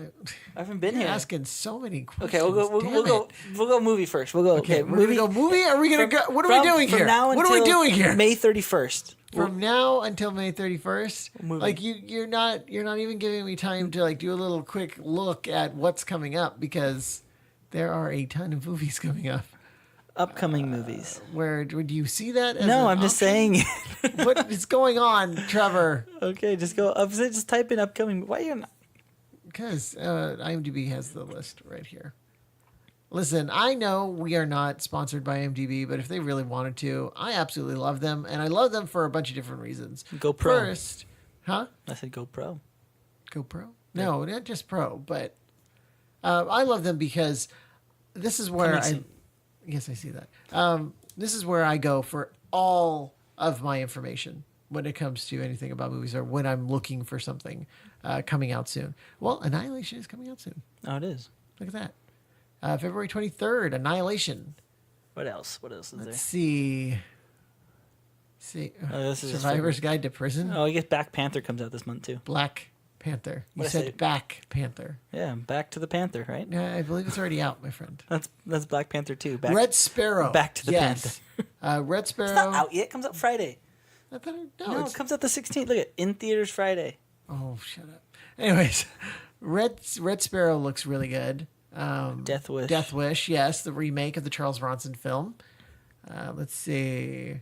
haven't been here. Asking so many questions. Okay, we'll go movie first. We'll go. Okay, movie. Are we gonna go? What are we doing here? What are we doing here? May 31st. From now until May 31st. Like you're not even giving me time to like do a little quick look at what's coming up because there are a ton of movies coming up. Upcoming movies. Where would you see that? No, I'm just saying. What is going on, Trevor? Okay, just go up. Just type in upcoming. Why are you not? Because IMDb has the list right here. Listen, I know we are not sponsored by IMDb, but if they really wanted to, I absolutely love them, and I love them for a bunch of different reasons. Go Pro. First, huh? I said Go Pro. Go Pro? No, not just Pro, but I love them because this is where Yes, I see that. This is where I go for all of my information when it comes to anything about movies or when I'm looking for something coming out soon. Well, Annihilation is coming out soon. Oh, it is. Look at that. February 23rd, Annihilation. What else? Let's see. This is Survivor's Guide to Prison. Oh, I guess Black Panther comes out this month too. Black Panther. You said Back Panther. Yeah, Back to the Panther, right? Yeah, I believe it's already out, my friend. That's Black Panther 2. Red Sparrow. Back to the Panther. Red Sparrow. It's not out yet. It comes out Friday. No, it comes out the 16th. Look at in theaters Friday. Oh, shut up. Anyways, Red Sparrow looks really good. Death Wish. Death Wish, yes, the remake of the Charles Bronson film. Let's see.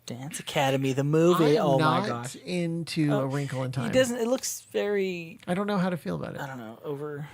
Dance Academy, the movie. My gosh. Not into A Wrinkle in Time. He doesn't. It looks very. I don't know how to feel about it. I don't know. Over.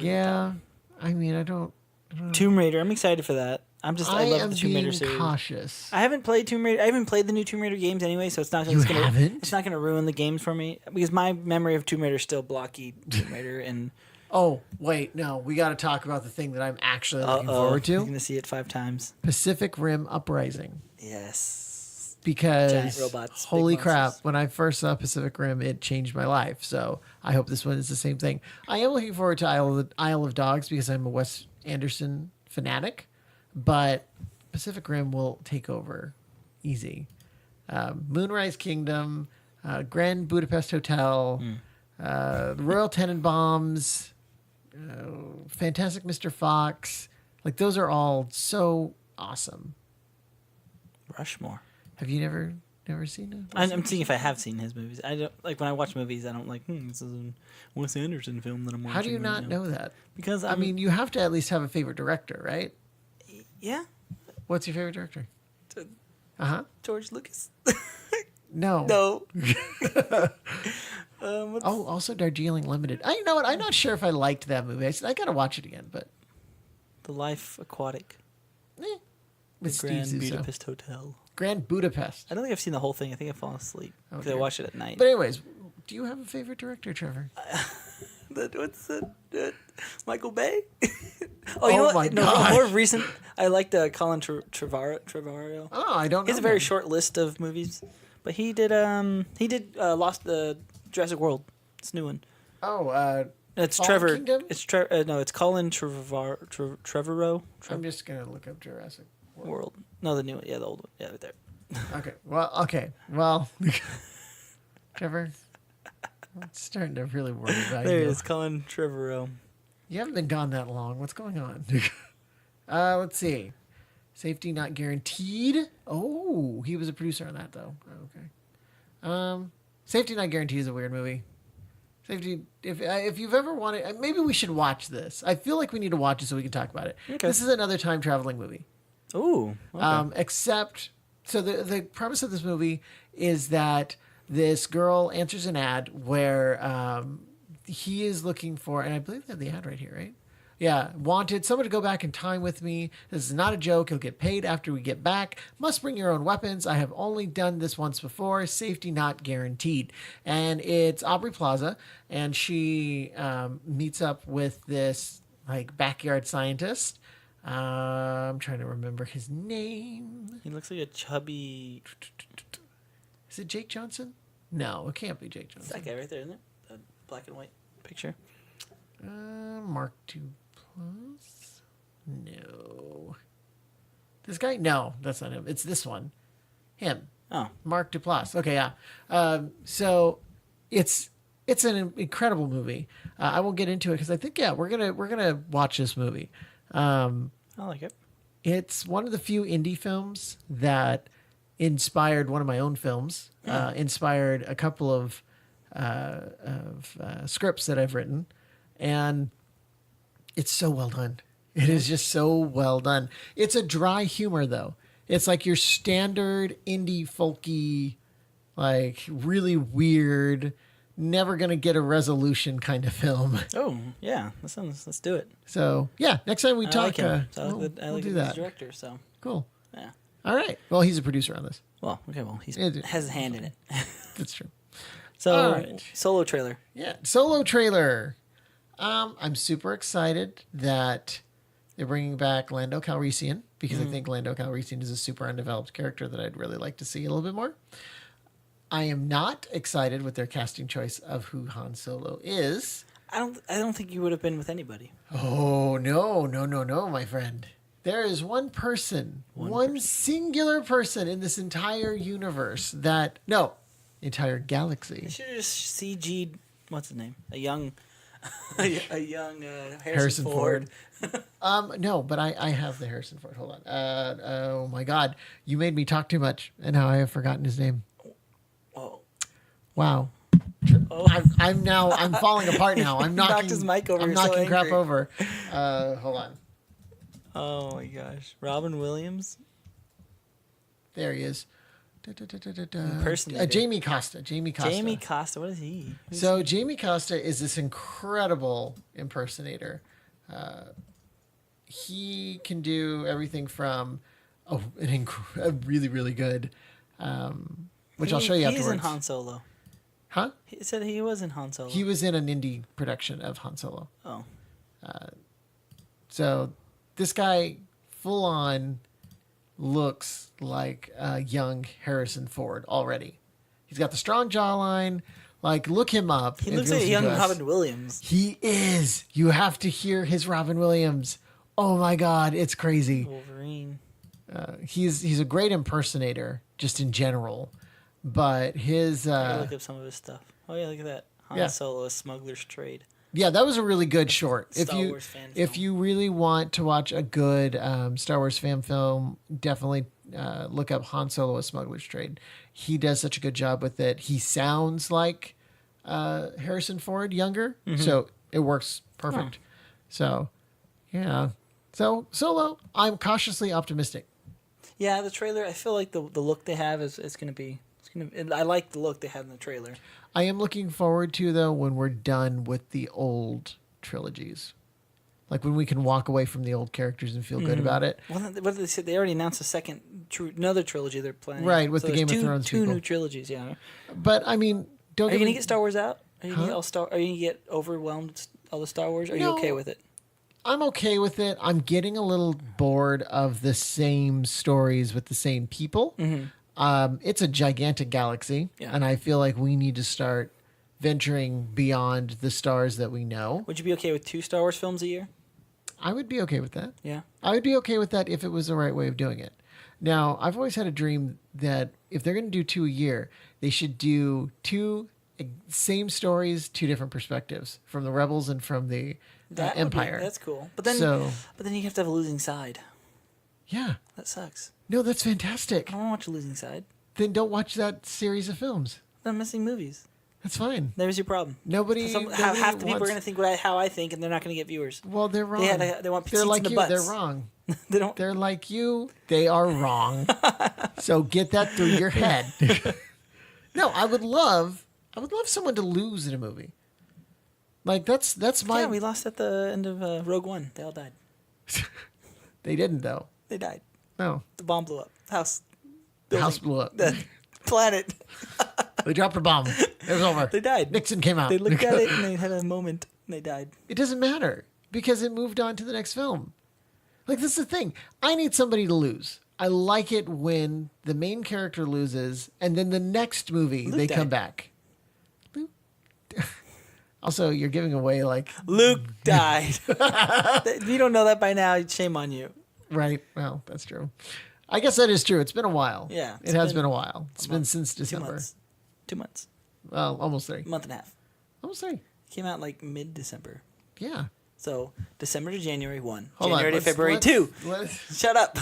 Yeah, I mean, I don't know. Tomb Raider. I'm excited for that. I love the Tomb Raider series. I am being cautious. I haven't played Tomb Raider. I haven't played the new Tomb Raider games anyway, so it's not. It's not going to ruin the games for me because my memory of Tomb Raider is still blocky Tomb Raider and. Oh, wait, no. We got to talk about the thing that I'm actually looking forward to. You're going to see it 5 times. Pacific Rim Uprising. Yes. Because, Giant robots, holy big crap, monsters. when I first saw Pacific Rim, it changed my life. So I hope this one is the same thing. I am looking forward to Isle of Dogs because I'm a Wes Anderson fanatic. But Pacific Rim will take over easy. Moonrise Kingdom, Grand Budapest Hotel, the Royal Tenenbaums, Fantastic Mr. Fox. Like, those are all so awesome. Rushmore. Have you never seen it? I'm seeing if I have seen his movies. I don't like when I watch movies. I don't like. This is a Wes Anderson film that I'm watching. How do you right not now. know that? Because I mean, you have to at least have a favorite director, right? yeah, What's your favorite director? George Lucas. No. No. Oh, also Darjeeling Limited. You know what? I'm not sure if I liked that movie. I gotta watch it again, but The Life Aquatic. with Steve Grand Zissou. Budapest Hotel. Grand Budapest. I don't think I've seen the whole thing. I think I fall asleep because I Okay. watch it at night. But anyways, do you have a favorite director, Trevor? What's Michael Bay? Oh, you know what? my No, God. more recent. I liked Colin Trevorrow. Oh, I don't know. He has a very him. short list of movies, but he did Lost the Jurassic World. It's a new one. Oh, It's Fallen Trevor. Kingdom? It's no, it's Colin Trevorrow. I'm just gonna look up Jurassic World. World. No, the new one. Yeah, the old one. Yeah, right there. Well, Trevor, I'm starting to really worry about There you. it is, Colin Trevorrow. You haven't been gone that long. What's going on? Let's see. Safety Not Guaranteed. Oh, he was a producer on that, though. Okay. Safety Not Guaranteed is a weird movie. Safety. If you've ever wanted, maybe we should watch this. I feel like we need to watch it so we can talk about it. Okay. This is another time traveling movie. Ooh. Okay. Except, so the premise of this movie is that this girl answers an ad where he is looking for, and I believe they have the ad right here, right? Yeah, wanted someone to go back in time with me. This is not a joke. He'll get paid after we get back. Must bring your own weapons. I have only done this once before. Safety not guaranteed. And it's Aubrey Plaza, and she meets up with this like backyard scientist. I'm trying to remember his name. He looks like a chubby. Is it Jake Johnson? No, it can't be Jake It's Johnson. that guy right there, isn't it? The black and white picture. Mark Duplass? No. This guy? No, that's not him. It's this one. Him. Oh. Mark Duplass. Okay, yeah. So it's an incredible movie. I won't get into it because I think we're gonna watch this movie. I like it. It's one of the few indie films that inspired one of my own films. Inspired a couple of scripts that I've written, and it's so well done. It is just so well done. It's a dry humor though. It's like your standard indie folky, like really weird, never gonna get a resolution kind of film. Oh yeah, let's do it. So yeah, next time we I talk, like him. we'll I like do him as that. a director. So Cool. yeah. All right. Well, he's a producer on this. Well, okay. Well, he It- has a hand in it. That's true. So All right. solo trailer. Yeah, solo trailer. I'm super excited that they're bringing back Lando Calrissian because I think Lando Calrissian is a super undeveloped character that I'd really like to see a little bit more. I am not excited with their casting choice of who Han Solo is. I don't think you would have been with anybody. Oh, no, my friend. There is one person, one singular person in this entire universe entire galaxy. They should have just CG'd what's his name? A young Harrison Ford. No, but I have the Harrison Ford. Hold on. Oh my God, you made me talk too much, and now I have forgotten his name. Oh. Wow. Oh. I'm falling apart now. I'm knocking knocked his mic over. I'm You're so knocking crap angry. over. Hold on. Oh my gosh, Robin Williams. There he is. Impersonator. Jamie Costa. Jamie Costa. What is he? So Jamie Costa is this incredible impersonator. He can do everything from a really, really good, which I'll show you He's afterwards. in Han Solo. Huh? He said he was in Han Solo. He was in an indie production of Han Solo. Oh. So this guy full on looks like a young Harrison Ford already. He's got the strong jawline. Like, look him up. He looks like a young Robin Williams. He is. You have to hear his Robin Williams. Oh my God, it's crazy. Wolverine. He's a great impersonator, just in general. But his Look up some of his stuff. Oh yeah, look at that. Han Solo, A Smuggler's Trade. Yeah, that was a really good short. Star Wars fan film. If you really want to watch a good Star Wars fan film, definitely look up Han Solo: A Smuggler's Trade. He does such a good job with it. He sounds like Harrison Ford younger, so it works perfect. Oh. So, yeah. So Solo, I'm cautiously optimistic. Yeah, the trailer. I feel like the look they have is going to be. I like the look they have in the trailer. I am looking forward to, though, when we're done with the old trilogies. Like when we can walk away from the old characters and feel good about it. Well, what they said, they already announced another trilogy they're planning. Right, with the Game of Thrones two people. new trilogies, yeah. But, I mean, Are you going to get Star Wars out? Are you going to get overwhelmed with all the Star Wars? Are you okay with it? I'm okay with it. I'm getting a little bored of the same stories with the same people. It's a gigantic galaxy, and I feel like we need to start venturing beyond the stars that we know. Would you be okay with 2 Star Wars films a year? I would be okay with that. Yeah. I would be okay with that if it was the right way of doing it. Now, I've always had a dream that if they're going to do 2 a year, they should do 2 same stories, 2 different perspectives, from the Rebels and from the Empire. That's cool. But then you have to have a losing side. Yeah. That sucks. No, that's fantastic. I don't want to watch a losing side. Then don't watch that series of films. I'm missing movies. That's fine. There's your problem. Half the people are going to think how I think, and they're not going to get viewers. Well, they're wrong. They want they're seats like in the you. butts. They're wrong. They don't. They're like you. They are wrong. So get that through your head. No, I would love someone to lose in a movie. Like that's my. Yeah, we lost at the end of Rogue One. They all died. They didn't though. They died. No. The bomb blew up. The house blew up. The planet. They dropped a bomb. It was over. They died. Nixon came out. They looked at it and they had a moment and they died. It doesn't matter because it moved on to the next film. Like, this is the thing. I need somebody to lose. I like it when the main character loses and then the next movie Luke they died. come back. Luke. Also, you're giving away like Luke died. If you don't know that by now, shame on you. Right. Well, that's true. I guess that is true. It's been a while. Yeah. It has been a while. It's been since 2 December. months. 2 months. Well, almost 3. A month and a half. Almost 3. Came out like mid-December. Yeah. So December to January 1. Hold on, January to February 2. Shut up.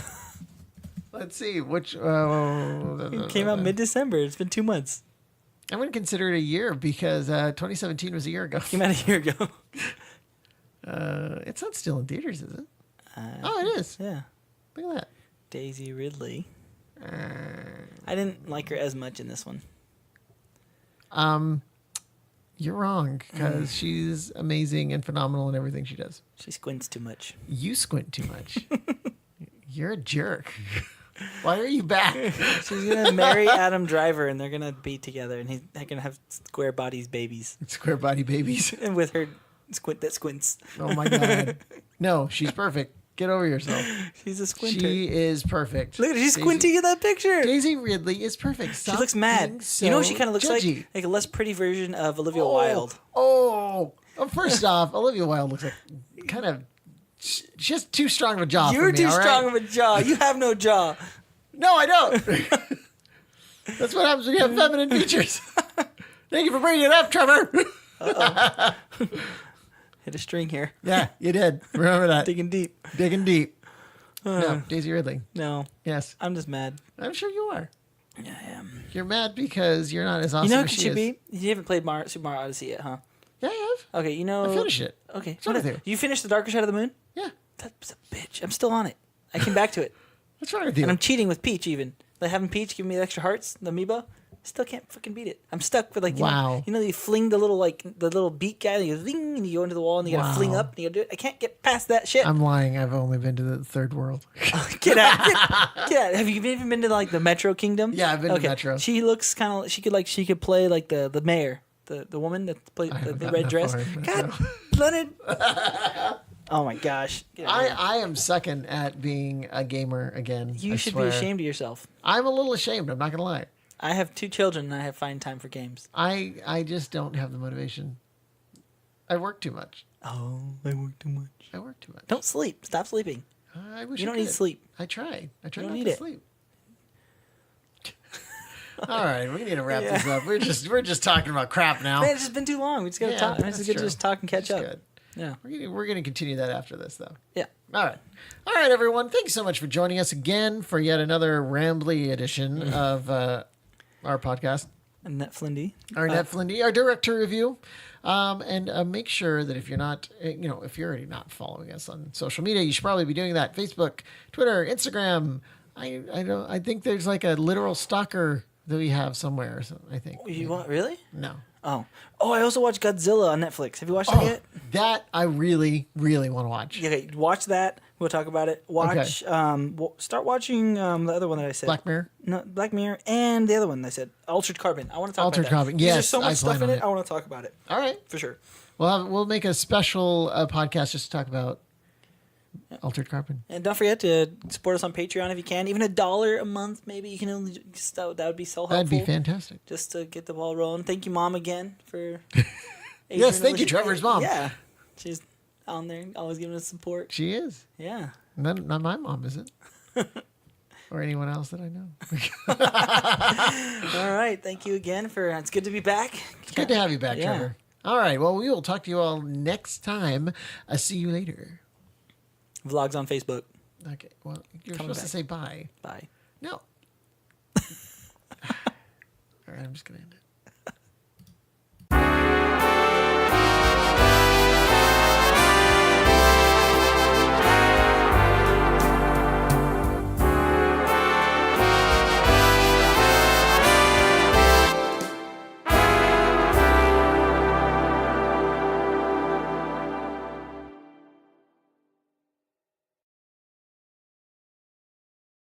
Let's see. Which It came out mid-December. It's been 2 months. I'm going to consider it a year because 2017 was a year ago. Came out a year ago. It's not still in theaters, is it? It is. Yeah. Look at that. Daisy Ridley. I didn't like her as much in this one. You're wrong because she's amazing and phenomenal in everything she does. She squints too much. You squint too much. You're a jerk. Why are you back? She's gonna marry Adam Driver, and they're gonna be together, and they're gonna have square bodies babies. Square body babies. And with her squint that squints. Oh my God. No, she's perfect. Get over yourself. She's a squinter. She is perfect. Look at her. She's squinting in that picture. Daisy Ridley is perfect. Stop she looks mad. So you know what she kind of looks judgy. like a less pretty version of Olivia Wilde. Well, first off, Olivia Wilde looks like kind of. She has too strong of a jaw. You're for me, too all right? strong of a jaw. You have no jaw. No, I don't. That's what happens when you have feminine features. Thank you for bringing it up, Trevor. Hit a string here. Yeah, you did. Remember that. Digging deep. Digging deep. No, Daisy Ridley. No. Yes. I'm just mad. I'm sure you are. Yeah, I am. You're mad because you're not as awesome You know as what she it should is. be? You haven't played Super Mario Odyssey yet, huh? Yeah, I have. Okay, you know. I finished it. Okay. What's wrong with you? You finished The Darker Side of the Moon? Yeah. That's a bitch. I'm still on it. I came back to it. What's wrong with you? And I'm cheating with Peach even. Like having Peach give me the extra hearts, the amiibo. Still can't fucking beat it. I'm stuck with like Wow. You fling the little beat guy and you go zing and you go into the wall and you gotta fling up and you gotta do it. I can't get past that shit. I'm lying. I've only been to the third world. Get out. Get out. Have you even been to like the Metro Kingdom? Yeah, I've been to Metro. She looks kind of she could play like the mayor, the woman that played the red dress. God, Leonard. Oh my gosh. I am second at being a gamer again. You should be ashamed of yourself. I'm a little ashamed. I'm not gonna lie. I have 2 children and I have find time for games. I just don't have the motivation. I work too much. Oh, I work too much. I work too much. Don't sleep. Stop sleeping. I wish you don't I could. need sleep. I try. I try you don't not need to it. sleep. All right, we need to wrap this up. We're just talking about crap now. Man, it's just been too long. We just gotta talk. It's good to just talk and catch up. Good. Yeah. We're gonna continue that after this though. Yeah. All right, everyone. Thanks so much for joining us again for yet another rambly edition of our podcast. Annette Flindy. Annette Flindy, our director review. And make sure that if you're not, if you're already not following us on social media, you should probably be doing that. Facebook, Twitter, Instagram. I think there's like a literal stalker that we have somewhere or something, I think. You want really? No. Oh, I also watched Godzilla on Netflix. Have you watched it yet? That I really, really want to watch. Okay, watch that. We'll talk about it. Watch. Start watching the other one that I said. Black Mirror. No, Black Mirror, and the other one that I said, Altered Carbon. I want to talk Altered about that. Carbon. Yes, there's so much I stuff plan in on it. it. I want to talk about it. All right, for sure. We'll make a special podcast just to talk about Altered Carbon. And don't forget to support us on Patreon if you can. Even $1 a month, maybe you can. That would be so helpful. That'd be fantastic. Just to get the ball rolling. Thank you, Mom, again for. Yes, thank you, Trevor's mom. Yeah, she's on there, always giving us support. She is. Yeah. Not my mom, is it? Or anyone else that I know. All right. Thank you again it's good to be back. It's good to have you back, Trevor. All right. Well, we will talk to you all next time. See you later. Vlogs on Facebook. Okay. Well, you're supposed to say bye. Bye. No. All right. I'm just going to end it.